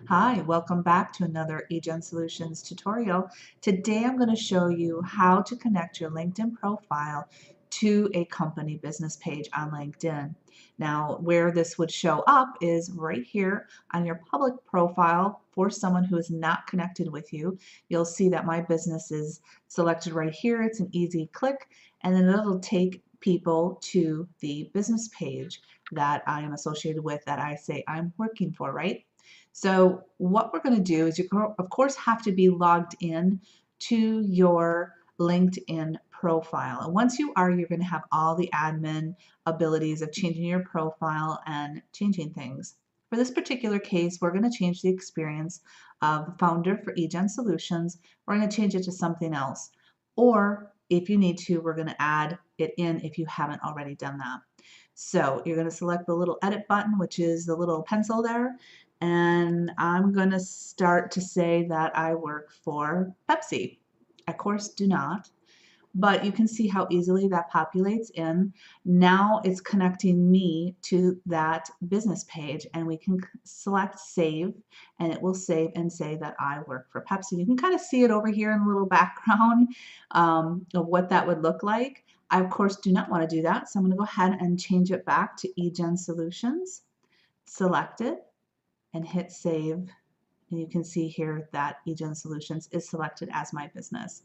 Hi, welcome back to another eJenn Solutions tutorial. Today I'm going to show you how to connect your LinkedIn profile to a company business page on LinkedIn. Now, where this would show up is right here on your public profile for someone who is not connected with you. You'll see that my business is selected right here. It's an easy click, and then it'll take people to the business page that I am associated with that I say I'm working for, right? So what we're going to do is of course have to be logged in to your LinkedIn profile. And once you are, you're going to have all the admin abilities of changing your profile and changing things. For this particular case, we're going to change the experience of founder for eJenn Solutions. We're going to change it to something else. Or if you need to, we're going to add it in if you haven't already done that. So you're going to select the little edit button, which is the little pencil there, and I'm going to start to say that I work for Pepsi. Of course, do not, but you can see how easily that populates in. Now it's connecting me to that business page, and we can select save, and it will save and say that I work for Pepsi. You can kind of see it over here in the little background of what that would look like. I, of course, do not want to do that, so I'm going to go ahead and change it back to eJenn Solutions, select it, and hit save. And you can see here that eJenn Solutions is selected as my business.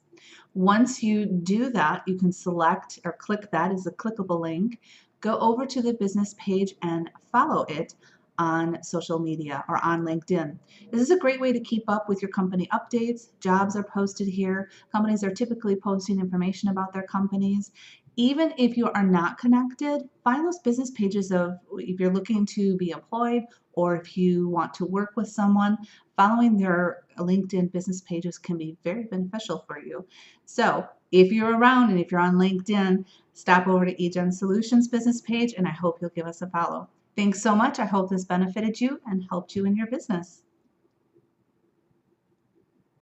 Once you do that, you can select or click that as a clickable link, go over to the business page and follow it on social media or on LinkedIn. This is a great way to keep up with your company updates. Jobs are posted here. Companies are typically posting information about their companies. Even if you are not connected, find those business pages of if you're looking to be employed or if you want to work with someone, following their LinkedIn business pages can be very beneficial for you. So if you're around and if you're on LinkedIn, stop over to eJenn Solutions business page, and I hope you'll give us a follow. Thanks so much. I hope this benefited you and helped you in your business.